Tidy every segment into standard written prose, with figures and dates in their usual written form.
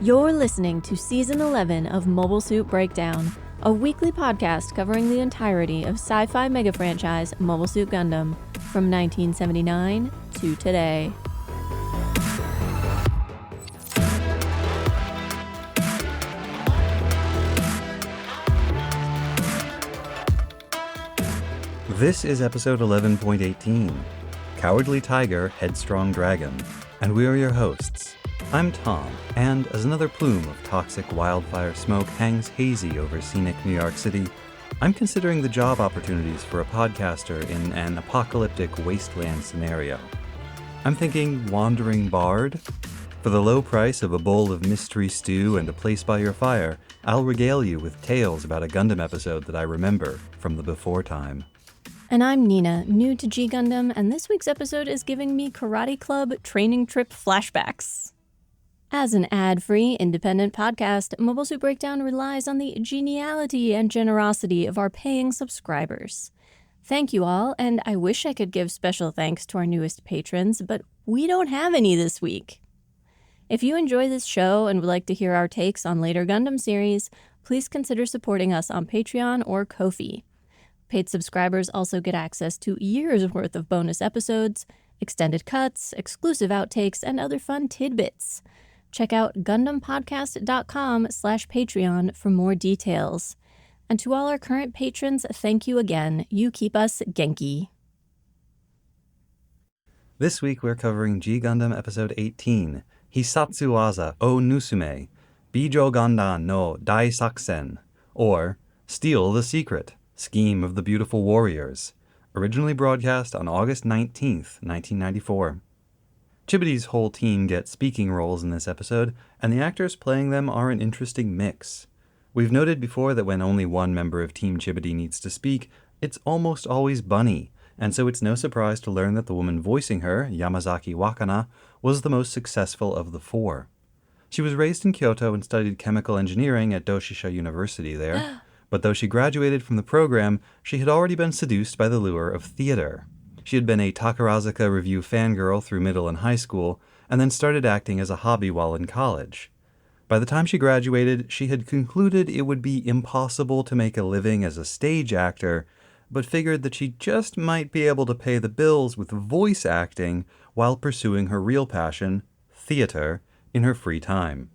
You're listening to Season 11 of Mobile Suit Breakdown, a weekly podcast covering the entirety of sci-fi mega franchise Mobile Suit Gundam from 1979 to today. This is episode 11.18, Cowardly Tiger, Headstrong Dragon, and we are your hosts. I'm Tom, and as another plume of toxic wildfire smoke hangs hazy over scenic New York City, I'm considering the job opportunities for a podcaster in an apocalyptic wasteland scenario. I'm thinking wandering bard? For the low price of a bowl of mystery stew and a place by your fire, I'll regale you with tales about a Gundam episode that I remember from the before time. And I'm Nina, new to G Gundam, and this week's episode is giving me Karate Club training trip flashbacks. As an ad-free, independent podcast, Mobile Suit Breakdown relies on the geniality and generosity of our paying subscribers. Thank you all, and I wish I could give special thanks to our newest patrons, but we don't have any this week. If you enjoy this show and would like to hear our takes on later Gundam series, please consider supporting us on Patreon or Ko-fi. Paid subscribers also get access to years' worth of bonus episodes, extended cuts, exclusive outtakes, and other fun tidbits. Check out GundamPodcast.com/Patreon for more details. And to all our current patrons, thank you again. You keep us Genki. This week we're covering G Gundam episode 18, Hisatsu Waza o Nusume, Bijo Gandan no Dai Sakusen, or Steal the Secret, Scheme of the Beautiful Warriors, originally broadcast on August 19th, 1994. Chibity's whole team get speaking roles in this episode, and the actors playing them are an interesting mix. We've noted before that when only one member of Team Chibity needs to speak, it's almost always Bunny, and so it's no surprise to learn that the woman voicing her, Yamazaki Wakana, was the most successful of the four. She was raised in Kyoto and studied chemical engineering at Doshisha University there. But though she graduated from the program, she had already been seduced by the lure of theater. She had been a Takarazuka Review fangirl through middle and high school, and then started acting as a hobby while in college. By the time she graduated, she had concluded it would be impossible to make a living as a stage actor, but figured that she just might be able to pay the bills with voice acting while pursuing her real passion, theater, in her free time.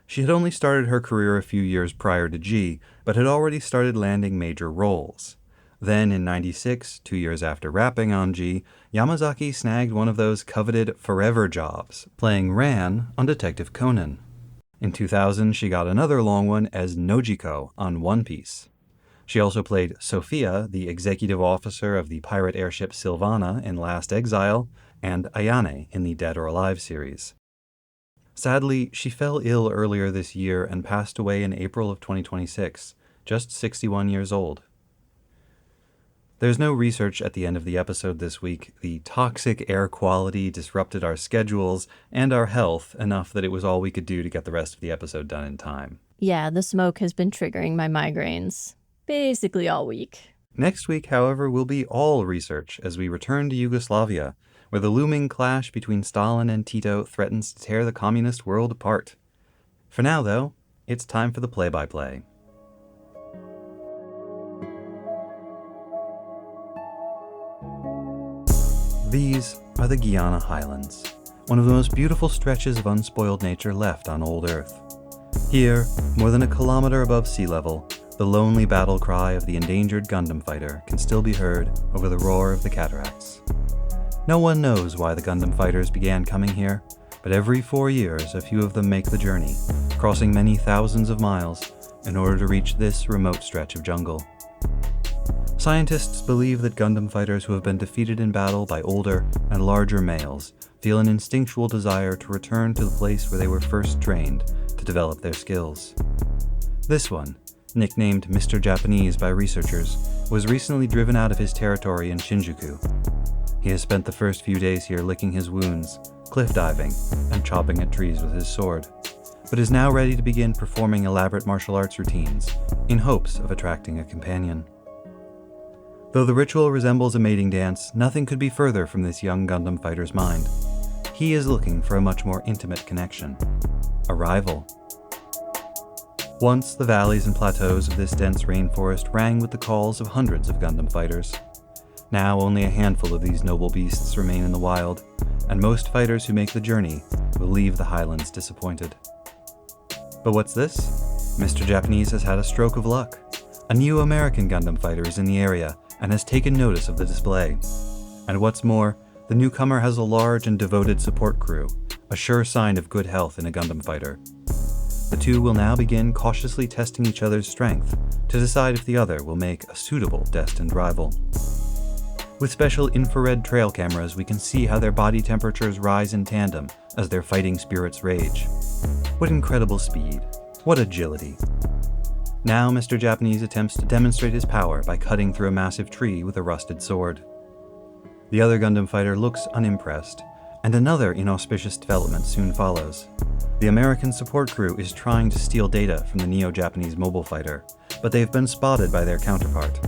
She had only started her career a few years prior to G, but had already started landing major roles. Then in '96, 2 years after wrapping on G, Yamazaki snagged one of those coveted forever jobs, playing Ran on Detective Conan. In 2000, she got another long one as Nojiko on One Piece. She also played Sophia, the executive officer of the pirate airship Sylvana in Last Exile, and Ayane in the Dead or Alive series. Sadly, she fell ill earlier this year and passed away in April of 2026, just 61 years old. There's no research at the end of the episode this week. The toxic air quality disrupted our schedules and our health enough that it was all we could do to get the rest of the episode done in time. Yeah, the smoke has been triggering my migraines basically all week. Next week, however, will be all research as we return to Yugoslavia, where the looming clash between Stalin and Tito threatens to tear the communist world apart. For now, though, it's time for the play-by-play. These are the Guiana Highlands, one of the most beautiful stretches of unspoiled nature left on old Earth. Here, more than a kilometer above sea level, the lonely battle cry of the endangered Gundam fighter can still be heard over the roar of the cataracts. No one knows why the Gundam fighters began coming here, but every 4 years a few of them make the journey, crossing many thousands of miles in order to reach this remote stretch of jungle. Scientists believe that Gundam fighters who have been defeated in battle by older and larger males feel an instinctual desire to return to the place where they were first trained to develop their skills. This one, nicknamed Mr. Japanese by researchers, was recently driven out of his territory in Shinjuku. He has spent the first few days here licking his wounds, cliff diving, and chopping at trees with his sword, but is now ready to begin performing elaborate martial arts routines in hopes of attracting a companion. Though the ritual resembles a mating dance, nothing could be further from this young Gundam fighter's mind. He is looking for a much more intimate connection. Arrival. Once, the valleys and plateaus of this dense rainforest rang with the calls of hundreds of Gundam fighters. Now only a handful of these noble beasts remain in the wild, and most fighters who make the journey will leave the highlands disappointed. But what's this? Mr. Japanese has had a stroke of luck. A new American Gundam fighter is in the area and has taken notice of the display. And what's more, the newcomer has a large and devoted support crew, a sure sign of good health in a Gundam fighter. The two will now begin cautiously testing each other's strength to decide if the other will make a suitable destined rival. With special infrared trail cameras, we can see how their body temperatures rise in tandem as their fighting spirits rage. What incredible speed. What agility. Now Mr. Japanese attempts to demonstrate his power by cutting through a massive tree with a rusted sword. The other Gundam fighter looks unimpressed, and another inauspicious development soon follows. The American support crew is trying to steal data from the Neo-Japanese mobile fighter, but they've been spotted by their counterpart.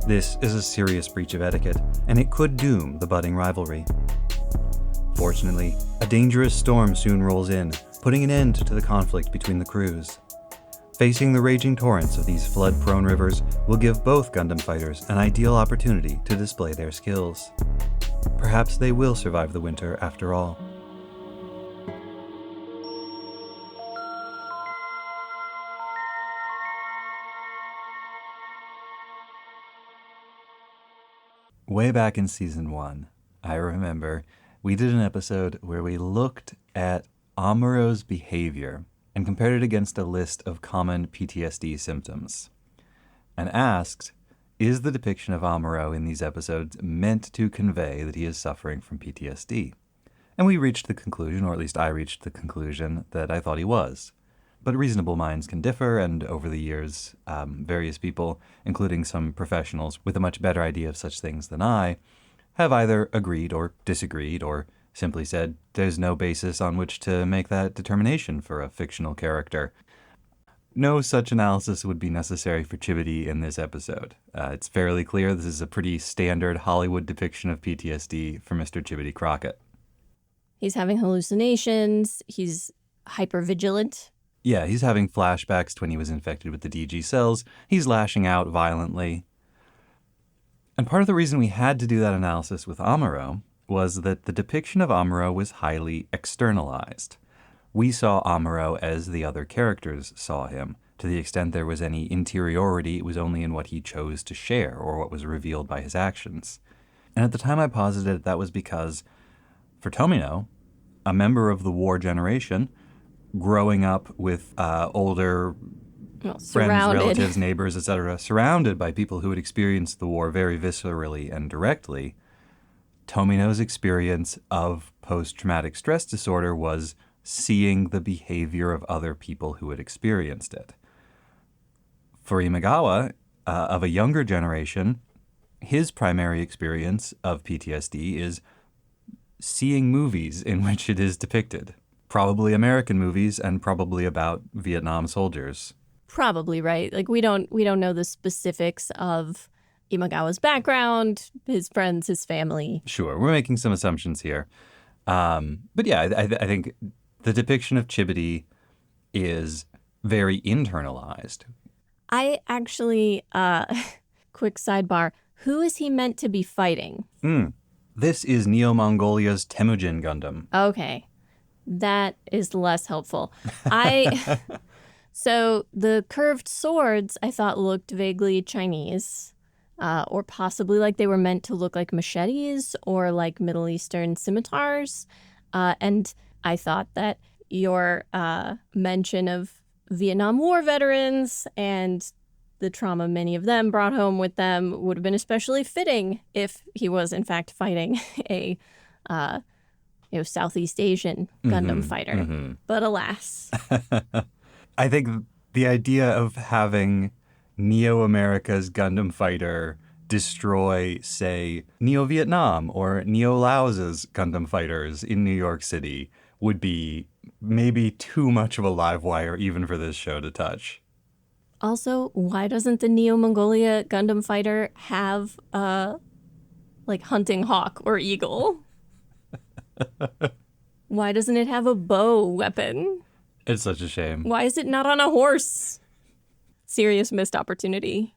This is a serious breach of etiquette, and it could doom the budding rivalry. Fortunately, a dangerous storm soon rolls in, putting an end to the conflict between the crews. Facing the raging torrents of these flood-prone rivers will give both Gundam fighters an ideal opportunity to display their skills. Perhaps they will survive the winter after all. Way back in Season 1, I remember we did an episode where we looked at Amuro's behavior and compared it against a list of common PTSD symptoms, and asked, is the depiction of Amuro in these episodes meant to convey that he is suffering from PTSD? And we reached the conclusion, or at least I reached the conclusion, that I thought he was. But reasonable minds can differ, and over the years, various people, including some professionals with a much better idea of such things than I, have either agreed or disagreed, or simply said there's no basis on which to make that determination for a fictional character. No such analysis would be necessary for Chibity in this episode. It's fairly clear this is a pretty standard Hollywood depiction of PTSD for Mr. Chibity Crockett. He's having hallucinations. He's hypervigilant. Yeah, he's having flashbacks to when he was infected with the DG cells. He's lashing out violently. And part of the reason we had to do that analysis with Amuro was that the depiction of Amuro was highly externalized. We saw Amuro as the other characters saw him. To the extent there was any interiority, it was only in what he chose to share or what was revealed by his actions. And at the time I posited that was because, for Tomino, a member of the war generation, growing up with older friends, relatives, neighbors, etc., surrounded by people who had experienced the war very viscerally and directly, Tomino's experience of post-traumatic stress disorder was seeing the behavior of other people who had experienced it. For Imagawa, of a younger generation, his primary experience of PTSD is seeing movies in which it is depicted. Probably American movies and probably about Vietnam soldiers. Probably, right? Like we don't know the specifics of Imagawa's background, his friends, his family. Sure, we're making some assumptions here. But yeah, I think the depiction of Chibity is very internalized. I actually, quick sidebar, who is he meant to be fighting? This is Neo-Mongolia's Temujin Gundam. Okay. That is less helpful. So the curved swords I thought looked vaguely Chinese, or possibly like they were meant to look like machetes or like Middle Eastern scimitars. And I thought that your mention of Vietnam War veterans and the trauma many of them brought home with them would have been especially fitting if he was in fact fighting a Southeast Asian Gundam fighter. But alas. I think the idea of having Neo-America's Gundam fighter destroy, say, Neo-Vietnam or Neo-Laos's Gundam fighters in New York City would be maybe too much of a live wire even for this show to touch. Also, why doesn't the Neo-Mongolia Gundam fighter have like hunting hawk or eagle? Why doesn't it have a bow weapon? It's such a shame. Why is it not on a horse? Serious missed opportunity.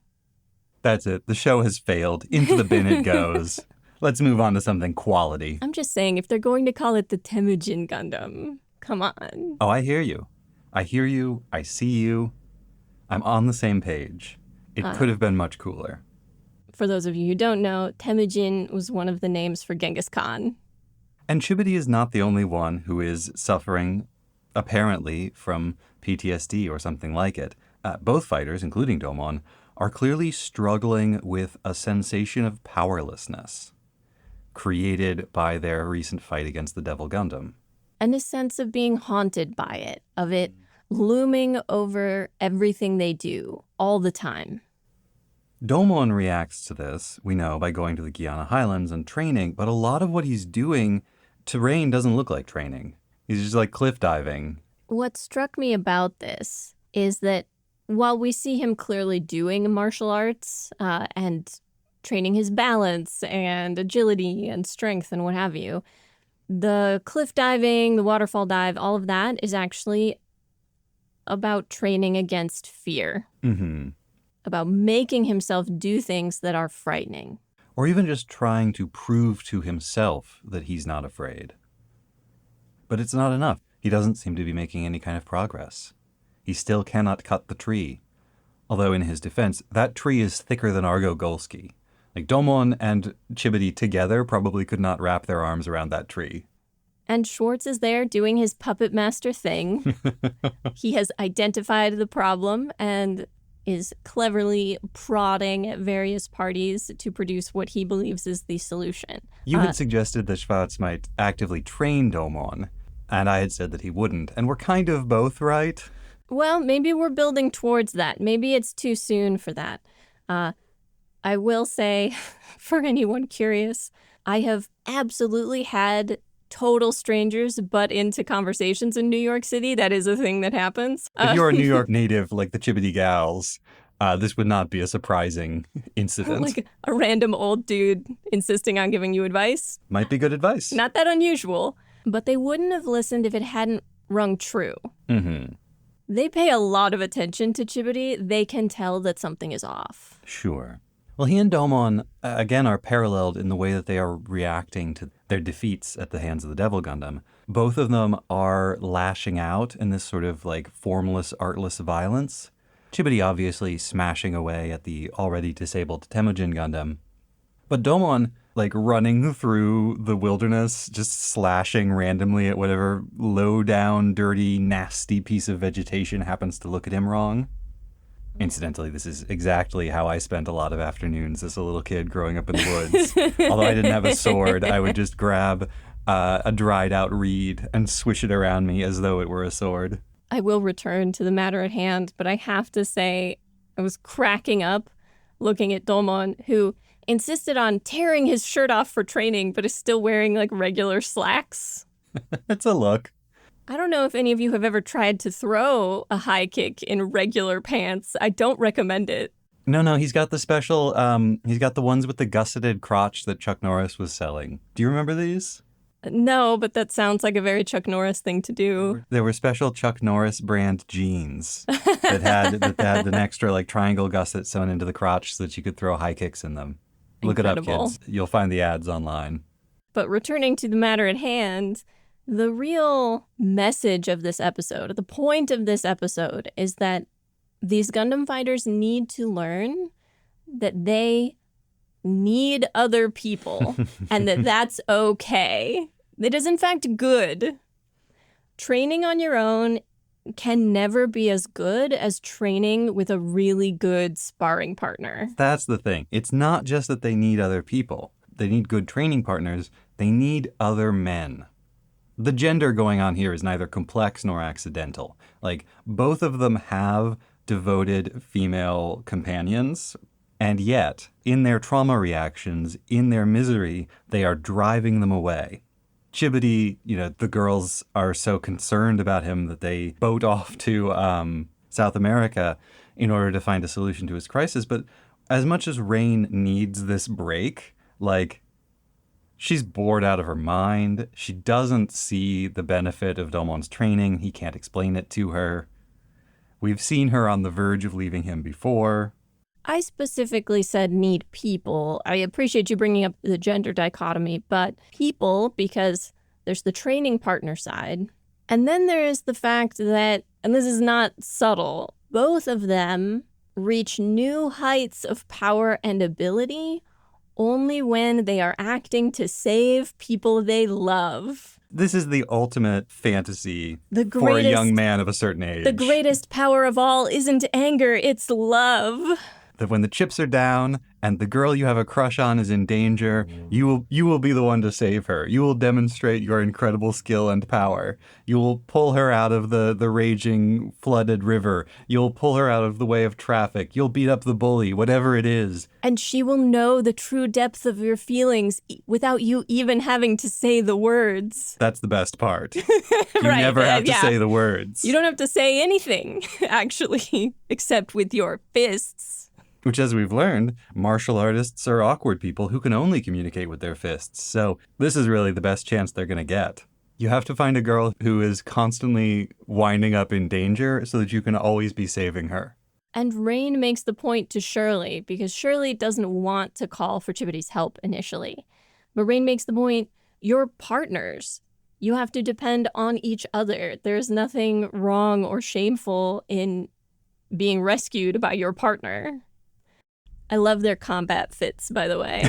That's it. The show has failed. Into the bin it goes. Let's move on to something quality. I'm just saying, if they're going to call it the Temujin Gundam, come on. Oh, I hear you. I hear you. I see you. I'm on the same page. It could have been much cooler. For those of you who don't know, Temujin was one of the names for Genghis Khan. And Chibody is not the only one who is suffering, apparently, from PTSD or something like it. Both fighters, including Domon, are clearly struggling with a sensation of powerlessness created by their recent fight against the Devil Gundam. And a sense of being haunted by it, of it looming over everything they do all the time. Domon reacts to this, we know, by going to the Guyana Highlands and training, but a lot of what he's doing to Rain doesn't look like training. He's just like cliff diving. What struck me about this is that while we see him clearly doing martial arts and training his balance and agility and strength and what have you, the cliff diving, the waterfall dive, all of that is actually about training against fear. Mm-hmm. About making himself do things that are frightening. Or even just trying to prove to himself that he's not afraid. But it's not enough. He doesn't seem to be making any kind of progress. He still cannot cut the tree. Although in his defense, that tree is thicker than Argo Golski. Like Domon and Chibody together probably could not wrap their arms around that tree. And Schwartz is there doing his puppet master thing. He has identified the problem and is cleverly prodding at various parties to produce what he believes is the solution. You had suggested that Schwartz might actively train Domon, and I had said that he wouldn't. And we're kind of both right. Well, maybe we're building towards that. Maybe it's too soon for that. I will say, for anyone curious, I have absolutely had total strangers butt into conversations in New York City. That is a thing that happens. If you're a New York native like the Chibody gals, this would not be a surprising incident. Like a random old dude insisting on giving you advice. Might be good advice. Not that unusual, but they wouldn't have listened if it hadn't rung true. Mm-hmm. They pay a lot of attention to Chibody. They can tell that something is off. Sure. Well, he and Domon, again, are paralleled in the way that they are reacting to their defeats at the hands of the Devil Gundam. Both of them are lashing out in this sort of like formless, artless violence. Chibody obviously smashing away at the already disabled Temujin Gundam. But Domon, like running through the wilderness, just slashing randomly at whatever low-down, dirty, nasty piece of vegetation happens to look at him wrong. Incidentally, this is exactly how I spent a lot of afternoons as a little kid growing up in the woods. Although I didn't have a sword, I would just grab a dried-out reed and swish it around me as though it were a sword. I will return to the matter at hand, but I have to say I was cracking up looking at Domon, who insisted on tearing his shirt off for training, but is still wearing like regular slacks. It's a look. I don't know if any of you have ever tried to throw a high kick in regular pants. I don't recommend it. No, he's got the special, he's got the ones with the gusseted crotch that Chuck Norris was selling. Do you remember these? No, but that sounds like a very Chuck Norris thing to do. There were special Chuck Norris brand jeans that had an extra like triangle gusset sewn into the crotch so that you could throw high kicks in them. Look it up, kids. You'll find the ads online. But returning to the matter at hand, the real message of this episode, the point of this episode, is that these Gundam fighters need to learn that they need other people and that that's okay. It is, in fact, good. Training on your own can never be as good as training with a really good sparring partner. That's the thing. It's not just that they need other people. They need good training partners. They need other men. The gender going on here is neither complex nor accidental. Like, both of them have devoted female companions, and yet, in their trauma reactions, in their misery, they are driving them away. Chibody, the girls are so concerned about him that they boat off to South America in order to find a solution to his crisis. But as much as Rain needs this break, like, She's bored out of her mind. She doesn't see the benefit of Domon's training. He can't explain it to her. We've seen her on the verge of leaving him before. I specifically said need people. I appreciate you bringing up the gender dichotomy, but people, because there's the training partner side. And then there is the fact that, and this is not subtle, both of them reach new heights of power and ability only when they are acting to save people they love. This is the ultimate fantasy for a young man of a certain age. The greatest power of all isn't anger, it's love. That when the chips are down and the girl you have a crush on is in danger, you will be the one to save her. You will demonstrate your incredible skill and power. You will pull her out of the raging, flooded river. You'll pull her out of the way of traffic. You'll beat up the bully, whatever it is. And she will know the true depth of your feelings without you even having to say the words. That's the best part. You Right, never have to say the words. You don't have to say anything, actually, except with your fists. Which, as we've learned, martial artists are awkward people who can only communicate with their fists. So this is really the best chance they're going to get. You have to find a girl who is constantly winding up in danger so that you can always be saving her. And Rain makes the point to Shirley, because Shirley doesn't want to call for Chibity's help initially. But Rain makes the point, you're partners. You have to depend on each other. There's nothing wrong or shameful in being rescued by your partner. I love their combat fits, by the way.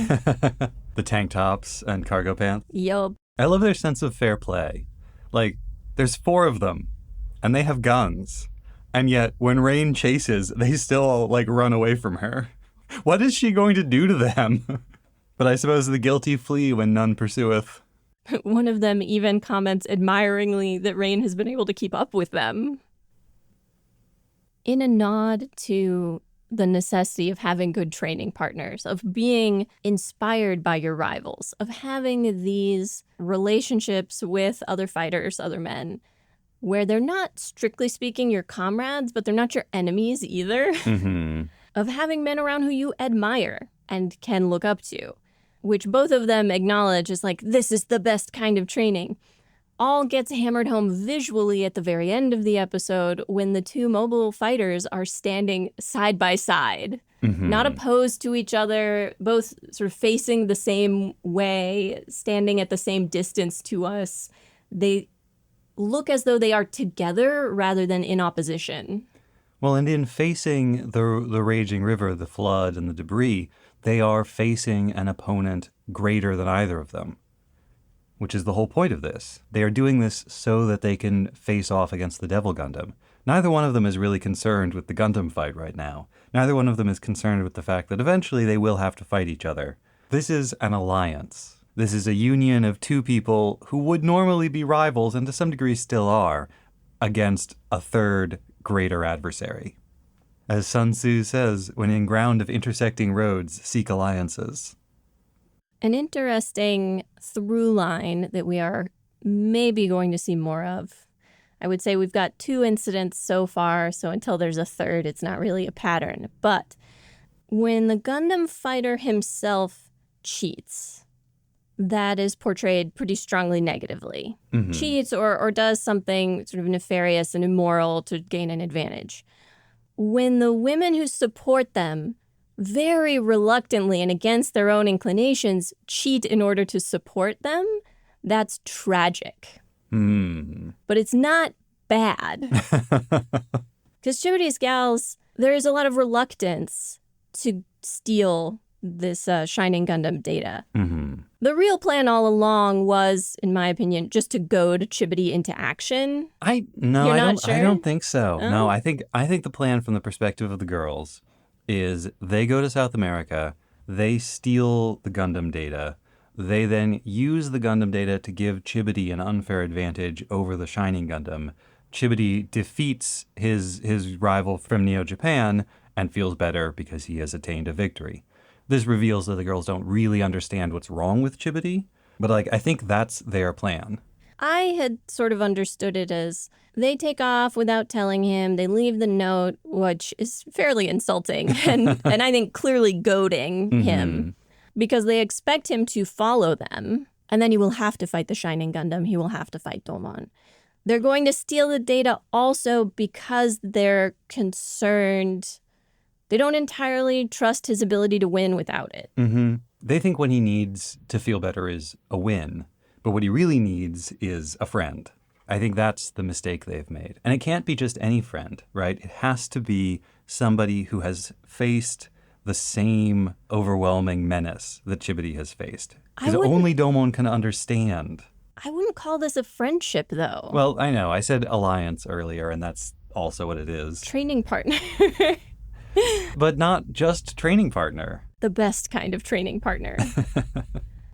The tank tops and cargo pants. Yup. I love their sense of fair play. Like, there's 4 of them, and they have guns. And yet, when Rain chases, they still, run away from her. What is she going to do to them? But I suppose the guilty flee when none pursueth. One of them even comments admiringly that Rain has been able to keep up with them. In a nod to the necessity of having good training partners, of being inspired by your rivals, of having these relationships with other fighters, other men, where they're not, strictly speaking, your comrades, but they're not your enemies either. Mm-hmm. Of having men around who you admire and can look up to, which both of them acknowledge is this is the best kind of training. All gets hammered home visually at the very end of the episode when the 2 mobile fighters are standing side by side, not opposed to each other, both sort of facing the same way, standing at the same distance to us. They look as though they are together rather than in opposition. Well, and in facing the raging river, the flood, and the debris, they are facing an opponent greater than either of them. Which is the whole point of this. They are doing this so that they can face off against the Devil Gundam. Neither one of them is really concerned with the Gundam fight right now. Neither one of them is concerned with the fact that eventually they will have to fight each other. This is an alliance. This is a union of 2 people who would normally be rivals, and to some degree still are, against a third, greater adversary. As Sun Tzu says, when in ground of intersecting roads, seek alliances. An interesting through line that we are maybe going to see more of. I would say we've got 2 incidents so far, so until there's a third, it's not really a pattern. But when the Gundam fighter himself cheats, that is portrayed pretty strongly negatively. Mm-hmm. Cheats or does something sort of nefarious and immoral to gain an advantage. When the women who support them very reluctantly and against their own inclinations cheat in order to support them, that's tragic. But it's not bad. Because Chibity's gals, there is a lot of reluctance to steal this Shining Gundam data. Mm-hmm. The real plan all along was, in my opinion, just to goad Chibity into action. I don't think so. Oh? No, I think the plan from the perspective of the girls is they go to South America, they steal the Gundam data, they then use the Gundam data to give Chibity an unfair advantage over the Shining Gundam. Chibity defeats his rival from Neo Japan and feels better because he has attained a victory. This reveals that the girls don't really understand what's wrong with Chibity, but I think that's their plan. I had sort of understood it as they take off without telling him. They leave the note, which is fairly insulting and I think clearly goading him. because they expect him to follow them, and then he will have to fight the Shining Gundam. He will have to fight Domon. They're going to steal the data also because they're concerned. They don't entirely trust his ability to win without it. Mm-hmm. They think what he needs to feel better is a win, but what he really needs is a friend. I think that's the mistake they've made. And it can't be just any friend, right? It has to be somebody who has faced the same overwhelming menace that Chibody has faced. Because only Domon can understand. I wouldn't call this a friendship, though. Well, I know. I said alliance earlier, and that's also what it is. Training partner. But not just training partner. The best kind of training partner.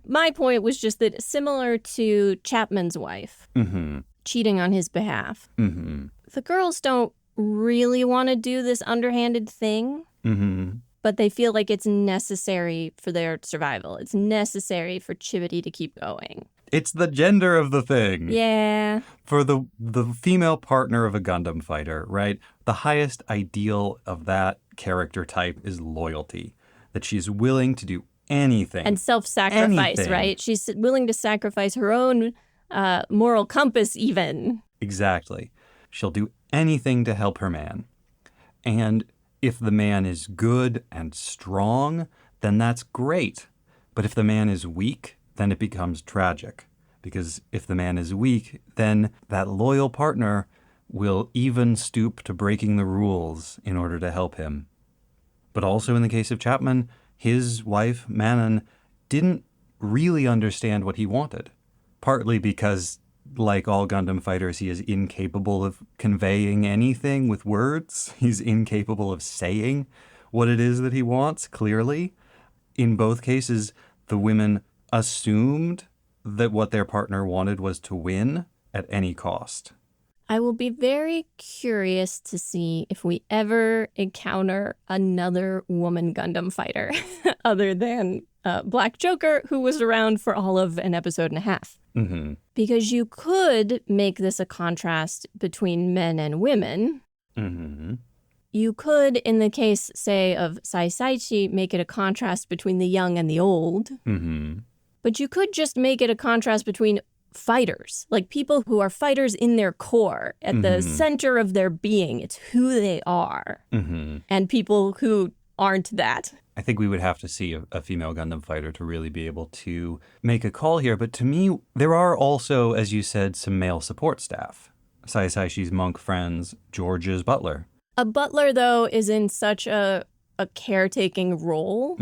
My point was just that similar to Chapman's wife, cheating on his behalf, the girls don't really want to do this underhanded thing, but they feel like it's necessary for their survival. It's necessary for Chibody to keep going. It's the gender of the thing. Yeah. For the female partner of a Gundam fighter, right? The highest ideal of that character type is loyalty. That she's willing to do anything. And self-sacrifice, right? She's willing to sacrifice her own moral compass even. Exactly. She'll do anything to help her man. And if the man is good and strong, then that's great. But if the man is weak, then it becomes tragic. Because if the man is weak, then that loyal partner will even stoop to breaking the rules in order to help him. But also in the case of Chapman, his wife, Manon, didn't really understand what he wanted. Partly because, like all Gundam fighters, he is incapable of conveying anything with words. He's incapable of saying what it is that he wants, clearly. In both cases, the women assumed that what their partner wanted was to win at any cost. I will be very curious to see if we ever encounter another woman Gundam fighter other than Black Joker, who was around for all of an episode and a half. Because you could make this a contrast between men and women. You could, in the case, say, of Saisaichi, make it a contrast between the young and the old. But you could just make it a contrast between fighters, like people who are fighters in their core, at the center of their being. It's who they are. And people who aren't that. I think we would have to see a female Gundam fighter to really be able to make a call here. But to me, there are also, as you said, some male support staff. Saisaichi's monk friends, George's butler. A butler, though, is in such a caretaking role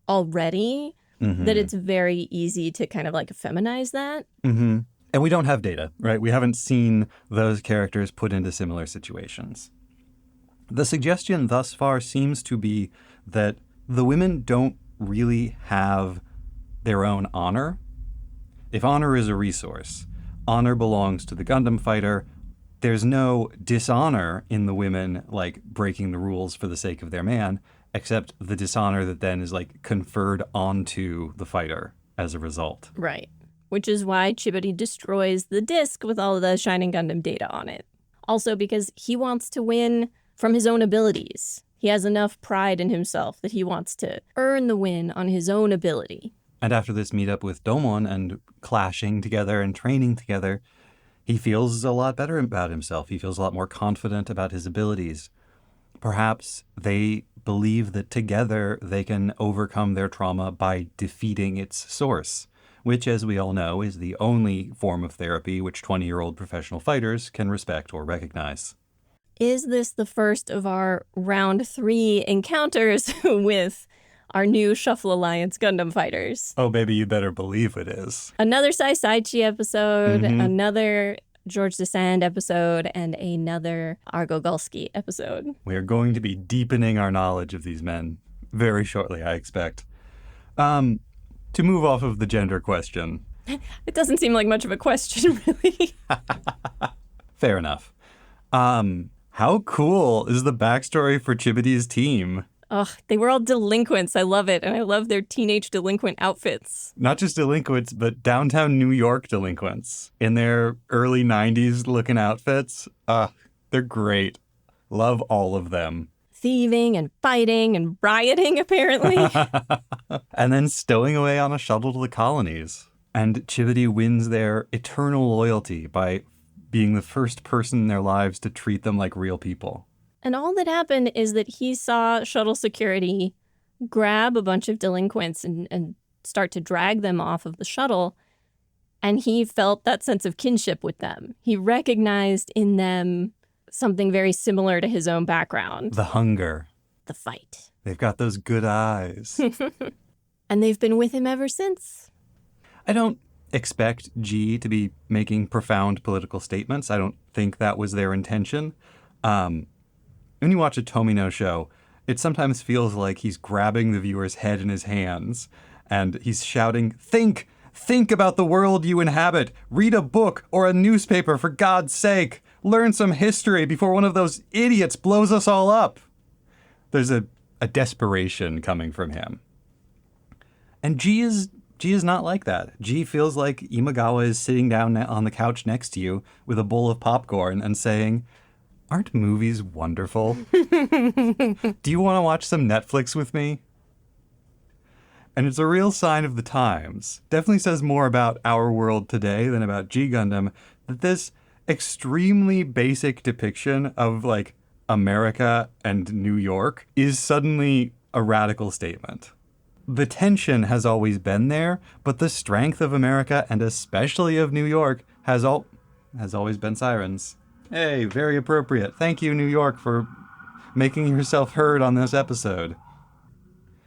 already that it's very easy to kind of like feminize that. And we don't have data, right? We haven't seen those characters put into similar situations. The suggestion thus far seems to be that the women don't really have their own honor. If honor is a resource, honor belongs to the Gundam fighter. There's no dishonor in the women, like breaking the rules for the sake of their man, except the dishonor that then is like conferred onto the fighter as a result. Right. Which is why Chibody destroys the disc with all of the Shining Gundam data on it. Also because he wants to win from his own abilities. He has enough pride in himself that he wants to earn the win on his own ability. And after this meetup with Domon and clashing together and training together, he feels a lot better about himself. He feels a lot more confident about his abilities. Perhaps they believe that together they can overcome their trauma by defeating its source, which, as we all know, is the only form of therapy which 20-year-old professional fighters can respect or recognize. Is this the first of our round 3 encounters with our new Shuffle Alliance Gundam fighters? Oh, baby, you better believe it is. Another Saisaichi episode, another George Desand episode, and another Argo Gulski episode. We are going to be deepening our knowledge of these men very shortly, I expect. To move off of the gender question. It doesn't seem like much of a question, really. Fair enough. How cool is the backstory for Chibody's team? Ugh, they were all delinquents. I love it. And I love their teenage delinquent outfits. Not just delinquents, but downtown New York delinquents in their early 90s looking outfits. They're great. Love all of them. thieving and fighting and rioting, apparently. And then stowing away on a shuttle to the colonies. And Chibody wins their eternal loyalty by being the first person in their lives to treat them like real people. And all that happened is that he saw shuttle security grab a bunch of delinquents and start to drag them off of the shuttle. And he felt that sense of kinship with them. He recognized in them something very similar to his own background. The hunger. The fight. They've got those good eyes. And they've been with him ever since. I don't expect G to be making profound political statements. I don't think that was their intention. When you watch a Tomino show, it sometimes feels like he's grabbing the viewer's head in his hands and he's shouting, "Think! Think about the world you inhabit! Read a book or a newspaper, for God's sake! Learn some history before one of those idiots blows us all up!" There's a desperation coming from him. And G is not like that. G feels like Imagawa is sitting down on the couch next to you with a bowl of popcorn and saying, "Aren't movies wonderful? Do you want to watch some Netflix with me?" And it's a real sign of the times. Definitely says more about our world today than about G Gundam, that this extremely basic depiction of like America and New York is suddenly a radical statement. The tension has always been there, but the strength of America and especially of New York has always been sirens. Hey, very appropriate. Thank you, New York, for making yourself heard on this episode.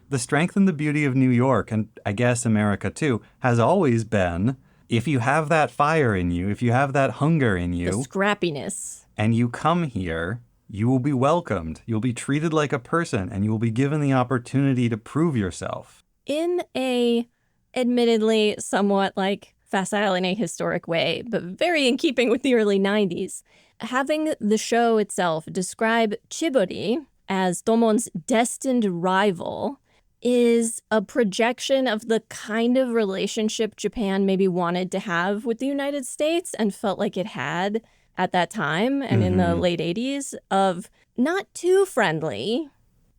The strength and the beauty of New York, and I guess America too, has always been, if you have that fire in you, if you have that hunger in you, the scrappiness, and you come here, you will be welcomed. You'll be treated like a person, and you will be given the opportunity to prove yourself. In a, admittedly, somewhat like facile in a historic way, but very in keeping with the early 90s. Having the show itself describe Chibori as Tomon's destined rival is a projection of the kind of relationship Japan maybe wanted to have with the United States and felt like it had at that time and in the late 80s, of not too friendly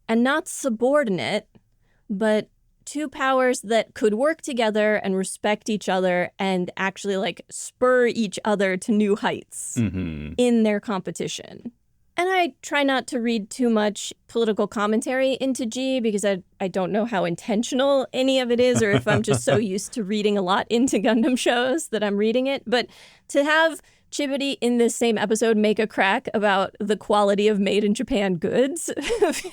and not subordinate, but two powers that could work together and respect each other and actually like spur each other to new heights in their competition. And I try not to read too much political commentary into G because I don't know how intentional any of it is, or if I'm just so used to reading a lot into Gundam shows that I'm reading it. But to have Chibody in this same episode make a crack about the quality of made in Japan goods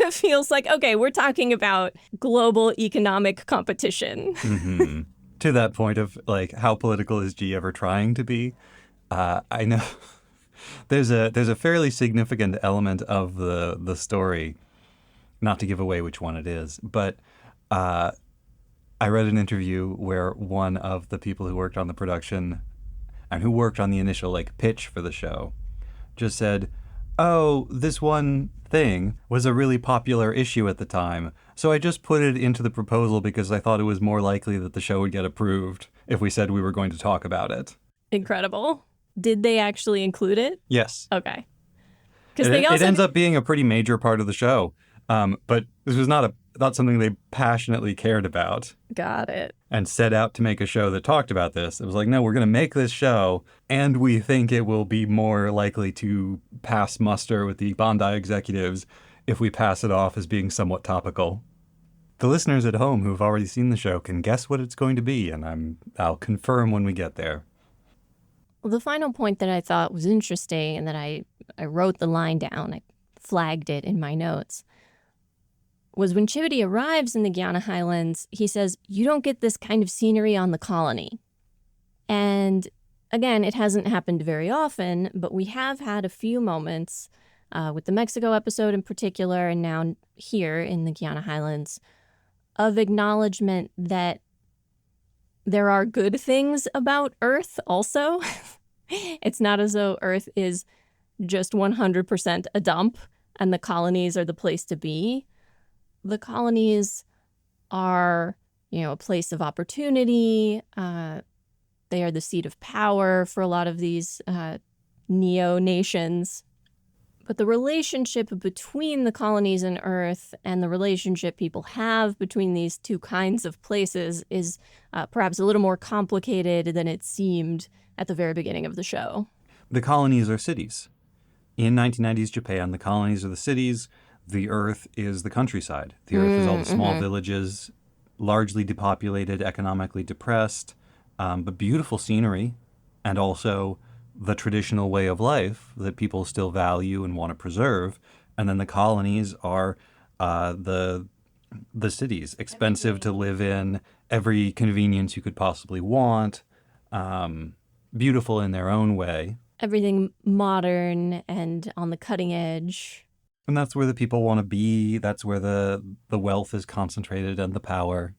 feels like, okay, we're talking about global economic competition. To that point of like, how political is G ever trying to be? I know there's a fairly significant element of the story, not to give away which one it is, but I read an interview where one of the people who worked on the production and who worked on the initial like pitch for the show just said, "Oh, this one thing was a really popular issue at the time, so I just put it into the proposal because I thought it was more likely that the show would get approved if we said we were going to talk about it." Incredible. Did they actually include it? Yes. Okay. Because it ends up being a pretty major part of the show, but this was not something they passionately cared about. Got it. And set out to make a show that talked about this. It was like, no, we're going to make this show, and we think it will be more likely to pass muster with the Bandai executives if we pass it off as being somewhat topical. The listeners at home who've already seen the show can guess what it's going to be, and I'll confirm when we get there. Well, the final point that I thought was interesting, and that I wrote the line down, I flagged it in my notes, was when Chibody arrives in the Guyana Highlands, he says, "You don't get this kind of scenery on the colony." And again, it hasn't happened very often, but we have had a few moments with the Mexico episode in particular, and now here in the Guyana Highlands, of acknowledgement that there are good things about Earth also. It's not as though Earth is just 100% a dump and the colonies are the place to be. The colonies are, a place of opportunity. They are the seat of power for a lot of these neo-nations. But the relationship between the colonies and Earth and the relationship people have between these two kinds of places is perhaps a little more complicated than it seemed at the very beginning of the show. The colonies are cities. In 1990s Japan, the colonies are the cities. The Earth is the countryside. The Earth is all the small villages, largely depopulated, economically depressed, but beautiful scenery, and also the traditional way of life that people still value and want to preserve. And then the colonies are the cities, expensive to live in, every convenience you could possibly want, beautiful in their own way. Everything modern and on the cutting edge. And that's where the people want to be. That's where the wealth is concentrated and the power.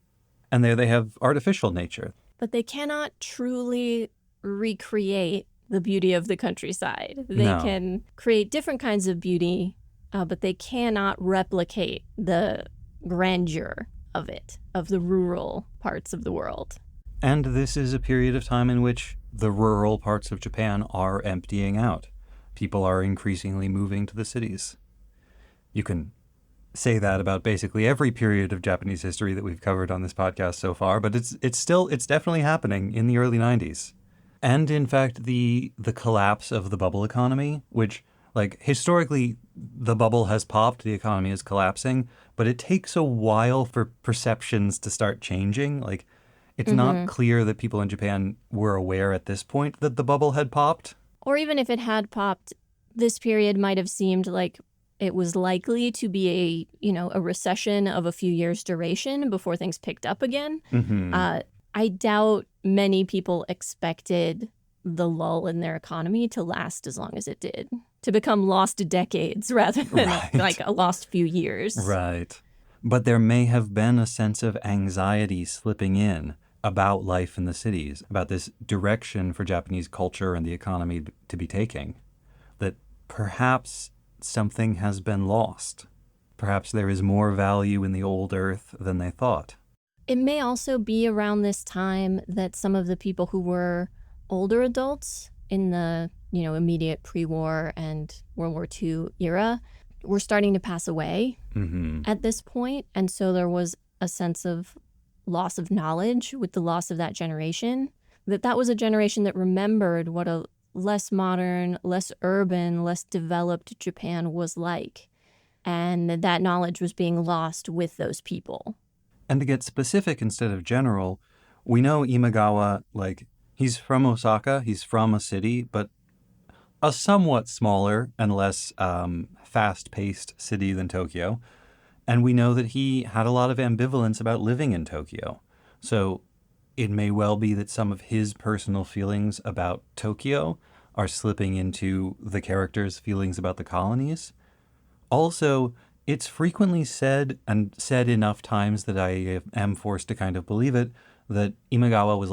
And there they have artificial nature. But they cannot truly recreate the beauty of the countryside. They can create different kinds of beauty, but they cannot replicate the grandeur of it, of the rural parts of the world. And this is a period of time in which the rural parts of Japan are emptying out. People are increasingly moving to the cities. You can say that about basically every period of Japanese history that we've covered on this podcast so far, but it's definitely happening in the early 90s. And in fact, the collapse of the bubble economy, which, like, historically the bubble has popped, the economy is collapsing, but it takes a while for perceptions to start changing. Like, it's not clear that people in Japan were aware at this point that the bubble had popped. Or even if it had popped, this period might have seemed like it was likely to be a recession of a few years' duration before things picked up again. I doubt many people expected the lull in their economy to last as long as it did, to become lost decades rather than like a lost few years. Right. But there may have been a sense of anxiety slipping in about life in the cities, about this direction for Japanese culture and the economy to be taking, that perhaps something has been lost. Perhaps there is more value in the old Earth than they thought. It may also be around this time that some of the people who were older adults in the, immediate pre-war and World War II era were starting to pass away at this point. And so there was a sense of loss of knowledge with the loss of that generation, that was a generation that remembered what a less modern, less urban, less developed Japan was like. And that knowledge was being lost with those people. And to get specific instead of general, we know Imagawa, he's from Osaka, he's from a city, but a somewhat smaller and less fast-paced city than Tokyo. And we know that he had a lot of ambivalence about living in Tokyo. So it may well be that some of his personal feelings about Tokyo are slipping into the character's feelings about the colonies. Also, it's frequently said, and said enough times that I am forced to kind of believe it, that Imagawa was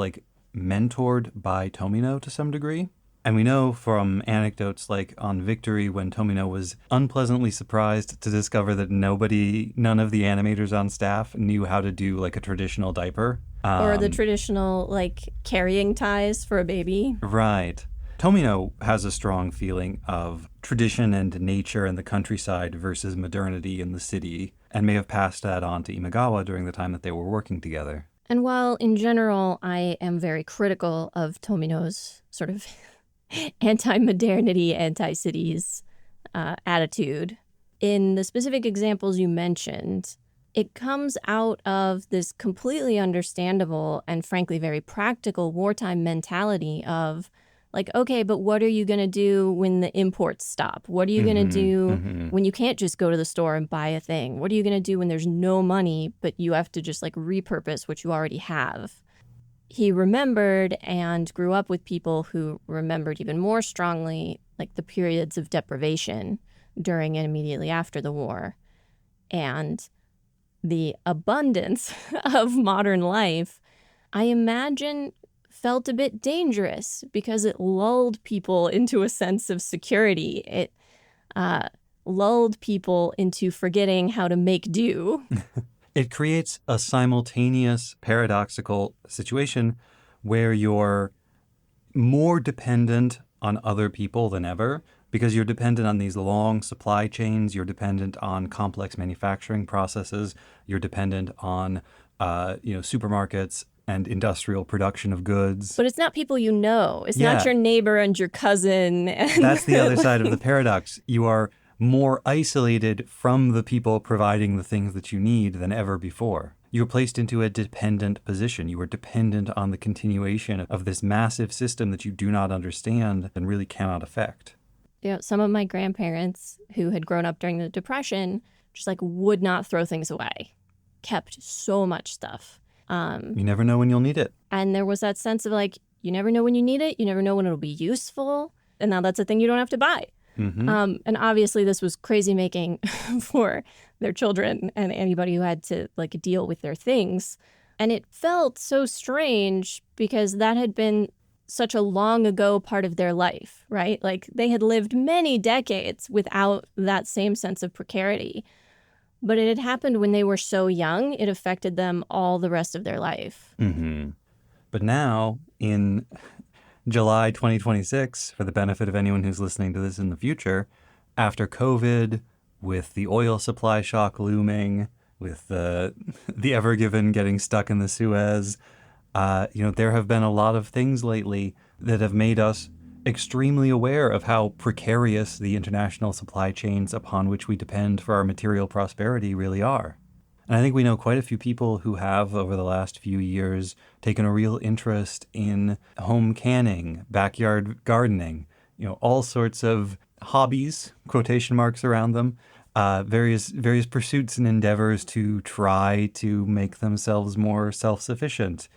mentored by Tomino to some degree. And we know from anecdotes like on Victory when Tomino was unpleasantly surprised to discover that none of the animators on staff knew how to do a traditional diaper. Or the traditional carrying ties for a baby. Right. Tomino has a strong feeling of tradition and nature and the countryside versus modernity in the city, and may have passed that on to Imagawa during the time that they were working together. And while in general I am very critical of Tomino's sort of anti-modernity, anti-cities attitude, in the specific examples you mentioned, it comes out of this completely understandable and frankly very practical wartime mentality of okay, but what are you going to do when the imports stop? What are you going to do when you can't just go to the store and buy a thing? What are you going to do when there's no money, but you have to just repurpose what you already have? He remembered and grew up with people who remembered even more strongly the periods of deprivation during and immediately after the war. And the abundance of modern life, I imagine, felt a bit dangerous because it lulled people into a sense of security. It lulled people into forgetting how to make do. It creates a simultaneous paradoxical situation where you're more dependent on other people than ever, because you're dependent on these long supply chains, you're dependent on complex manufacturing processes, you're dependent on supermarkets and industrial production of goods. But it's not people you know. It's not your neighbor and your cousin. That's the other side of the paradox. You are more isolated from the people providing the things that you need than ever before. You're placed into a dependent position. You are dependent on the continuation of this massive system that you do not understand and really cannot affect. Some of my grandparents who had grown up during the Depression just would not throw things away, kept so much stuff. You never know when you'll need it. And there was that sense of you never know when you need it. You never know when it'll be useful. And now that's a thing you don't have to buy. Mm-hmm. And obviously this was crazy making for their children and anybody who had to deal with their things. And it felt so strange because that had been such a long ago part of their life, right? They had lived many decades without that same sense of precarity. But it had happened when they were so young, it affected them all the rest of their life. Mm-hmm. But now, in July 2026, for the benefit of anyone who's listening to this in the future, after COVID, with the oil supply shock looming, with the Ever Given getting stuck in the Suez, there have been a lot of things lately that have made us extremely aware of how precarious the international supply chains upon which we depend for our material prosperity really are. And I think we know quite a few people who have, over the last few years, taken a real interest in home canning, backyard gardening, all sorts of hobbies, quotation marks around them, various pursuits and endeavors to try to make themselves more self-sufficient,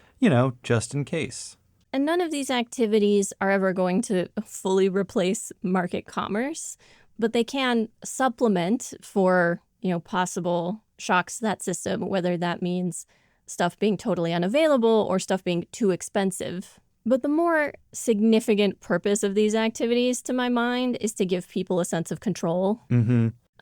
just in case. And none of these activities are ever going to fully replace market commerce, but they can supplement for, possible shocks to that system, whether that means stuff being totally unavailable or stuff being too expensive. But the more significant purpose of these activities, to my mind, is to give people a sense of control,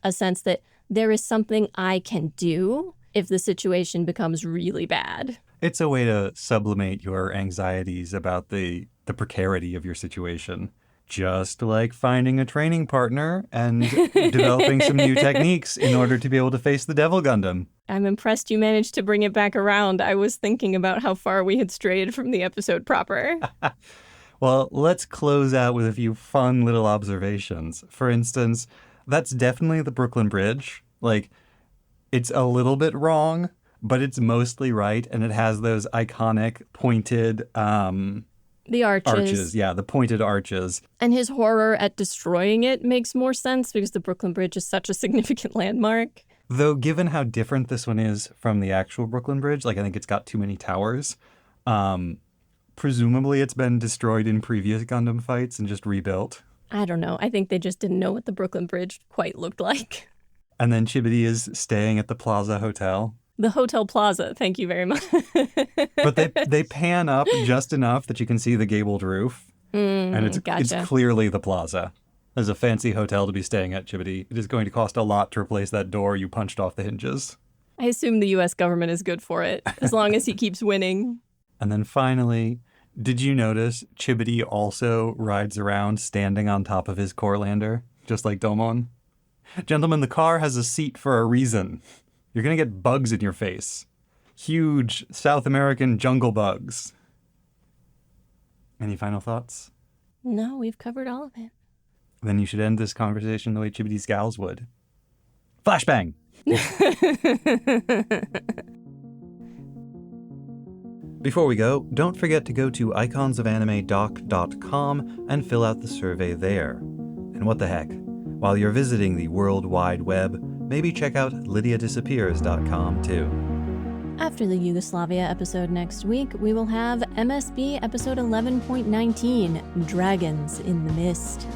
a sense that there is something I can do if the situation becomes really bad. It's a way to sublimate your anxieties about the precarity of your situation. Just like finding a training partner and developing some new techniques in order to be able to face the Devil Gundam. I'm impressed you managed to bring it back around. I was thinking about how far we had strayed from the episode proper. Well, let's close out with a few fun little observations. For instance, that's definitely the Brooklyn Bridge. It's a little bit wrong, but it's mostly right, and it has those iconic pointed the arches. The pointed arches. And his horror at destroying it makes more sense because the Brooklyn Bridge is such a significant landmark. Though, given how different this one is from the actual Brooklyn Bridge, I think it's got too many towers. Presumably it's been destroyed in previous Gundam fights and just rebuilt. I don't know. I think they just didn't know what the Brooklyn Bridge quite looked like. And then Chibity is staying at the Plaza Hotel. The Hotel Plaza, thank you very much. But they pan up just enough that you can see the gabled roof. And it's clearly the Plaza. There's a fancy hotel to be staying at, Chibity. It is going to cost a lot to replace that door you punched off the hinges. I assume the U.S. government is good for it, as long as he keeps winning. And then finally, did you notice Chibity also rides around standing on top of his core lander, just like Domon? Gentlemen, the car has a seat for a reason. You're going to get bugs in your face. Huge South American jungle bugs. Any final thoughts? No, we've covered all of it. Then you should end this conversation the way Chibity Scowls would. Flashbang! Before we go, don't forget to go to iconsofanimedoc.com and fill out the survey there. And what the heck, while you're visiting the World Wide Web, maybe check out lydiadisappears.com too. After the Yugoslavia episode next week, we will have MSB episode 11.19, Dragons in the Mist.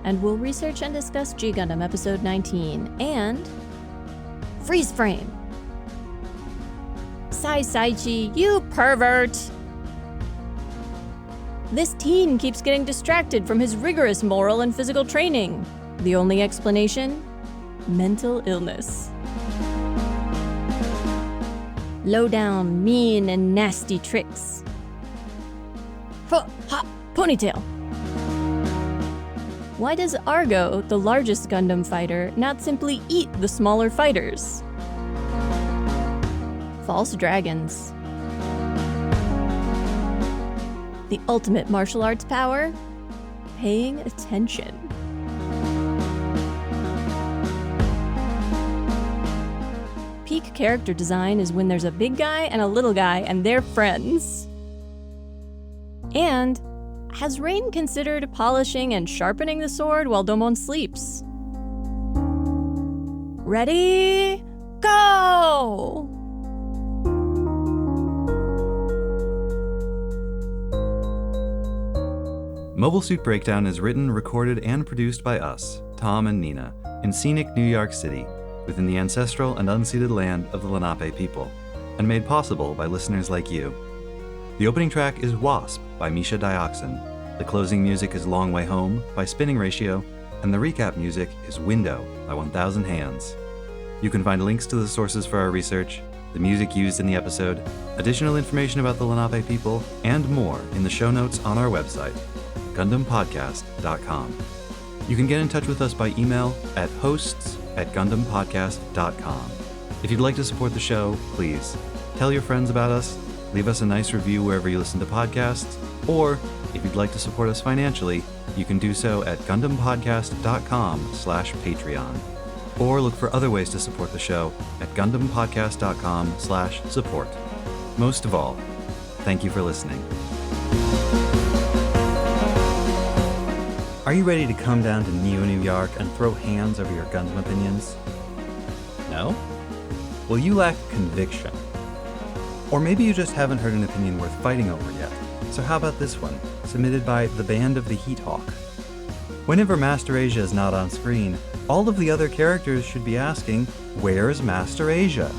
And we'll research and discuss G Gundam episode 19 and Freeze Frame. Saichi, you pervert! This teen keeps getting distracted from his rigorous moral and physical training. The only explanation? Mental illness. Low down, mean, and nasty tricks. Ha! Ponytail! Why does Argo, the largest Gundam fighter, not simply eat the smaller fighters? False dragons. The ultimate martial arts power? Paying attention. Peak character design is when there's a big guy and a little guy and they're friends. And has Rain considered polishing and sharpening the sword while Domon sleeps? Ready? Go! Mobile Suit Breakdown is written, recorded, and produced by us, Tom and Nina, in scenic New York City, within the ancestral and unceded land of the Lenape people, and made possible by listeners like you. The opening track is Wasp by Misha Dioxin, the closing music is Long Way Home by Spinning Ratio, and the recap music is Window by 1000 Hands. You can find links to the sources for our research, the music used in the episode, additional information about the Lenape people, and more in the show notes on our website, GundamPodcast.com. You can get in touch with us by email at hosts@GundamPodcast.com. If you'd like to support the show, please tell your friends about us, leave us a nice review wherever you listen to podcasts, or if you'd like to support us financially, you can do so at GundamPodcast.com/Patreon. Or look for other ways to support the show at GundamPodcast.com/support. Most of all, thank you for listening. Are you ready to come down to New York and throw hands over your Gundam opinions? No? Well, you lack conviction. Or maybe you just haven't heard an opinion worth fighting over yet. So how about this one, submitted by the Band of the Heat Hawk? Whenever Master Asia is not on screen, all of the other characters should be asking, "Where's Master Asia?"